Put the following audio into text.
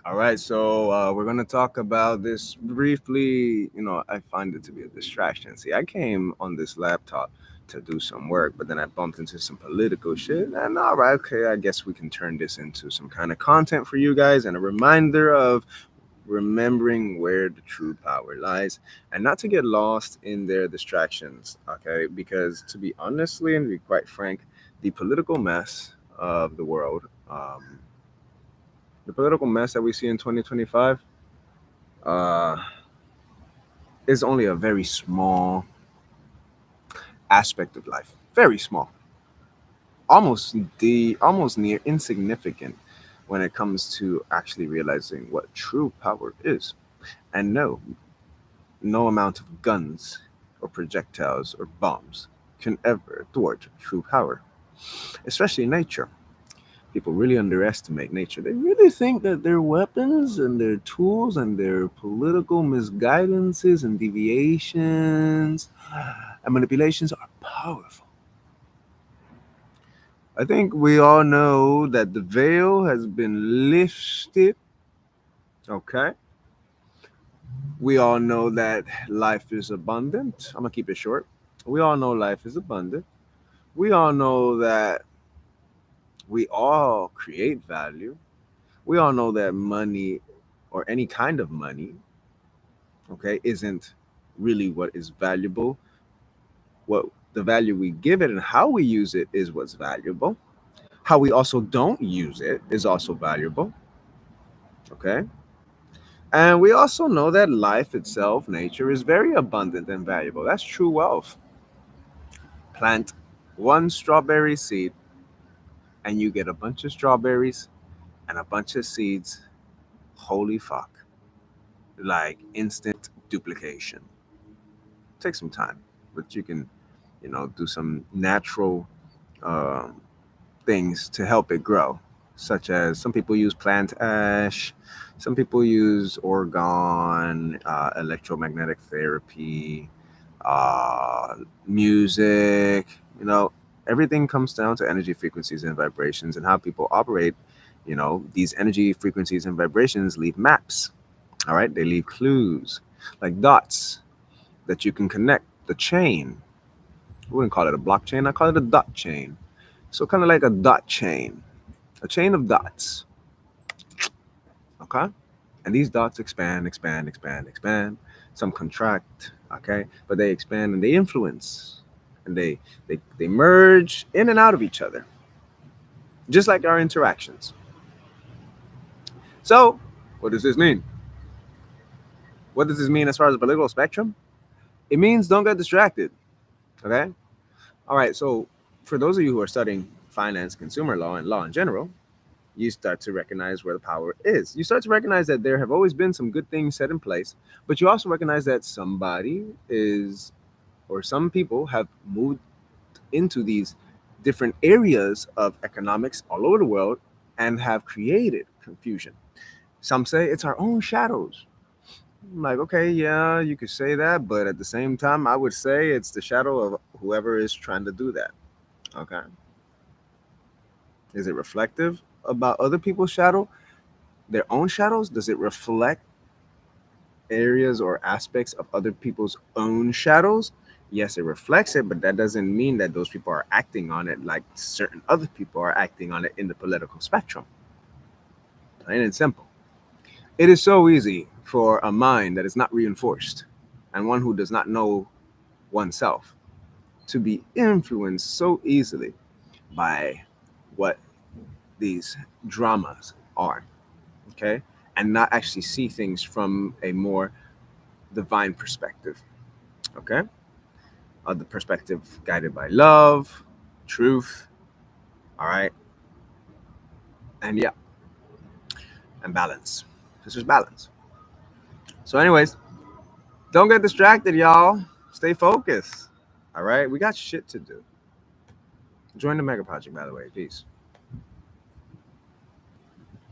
All right, so we're going to talk about this briefly. I find it to be a distraction. See, I came on this laptop to do some work, but then I bumped into some political shit. And all right, okay, I guess we can turn this into some kind of content for you guys and a reminder of remembering where the true power lies and not to get lost in their distractions, okay? Because to be honestly and be quite frank, the political mess of the world, the political mess that we see in 2025 uh, is only a very small aspect of life. Very small. Almost near insignificant when it comes to actually realizing what true power is. And no, no amount of guns or projectiles or bombs can ever thwart true power, especially nature. People really underestimate nature. They really think that their weapons and their tools and their political misguidances and deviations and manipulations are powerful. I think we all know that the veil has been lifted, okay? We all know that life is abundant. I'm going to keep it short. We all know life is abundant. We all know that we all create value. We all know that money or any kind of money, okay, isn't really what is valuable. What the value we give it and how we use it is what's valuable. How we also don't use it is also valuable, okay? And we also know that life itself, nature, is very abundant and valuable. That's true wealth. Plant one strawberry seed and you get a bunch of strawberries and a bunch of seeds. Holy fuck. Like instant duplication. Take some time, but you can, do some natural um, things to help it grow, such as some people use plant ash, some people use orgone, electromagnetic therapy, uh, music. Everything comes down to energy frequencies and vibrations and how people operate. These energy frequencies and vibrations leave maps. All right, they leave clues like dots that you can connect the chain. I wouldn't call it a blockchain, I call it a dot chain. So kind of like a dot chain, a chain of dots. Okay? And these dots expand, expand, expand, expand. Some contract, okay? But they expand and they influence and they merge in and out of each other, just like our interactions. So, what does this mean? What does this mean as far as the political spectrum? It means don't get distracted. Okay? All right, so for those of you who are studying finance, consumer law, and law in general, you start to recognize where the power is. You start to recognize that there have always been some good things set in place, but you also recognize that somebody is, or some people have moved into these different areas of economics all over the world and have created confusion. Some say it's our own shadows. I'm like, okay, yeah, you could say that, but at the same time, I would say it's the shadow of whoever is trying to do that. Okay. Is it reflective about other people's shadow, their own shadows? Does it reflect areas or aspects of other people's own shadows? Yes, it reflects it, but that doesn't mean that those people are acting on it like certain other people are acting on it in the political spectrum. Plain and simple. It is so easy for a mind that is not reinforced and one who does not know oneself to be influenced so easily by what these dramas are, okay? And not actually see things from a more divine perspective, okay? The perspective guided by love, truth, all right? And yeah, and balance. This is balance. So, anyways, don't get distracted, y'all. Stay focused, all right? We got shit to do. Join the mega project, by the way. Peace.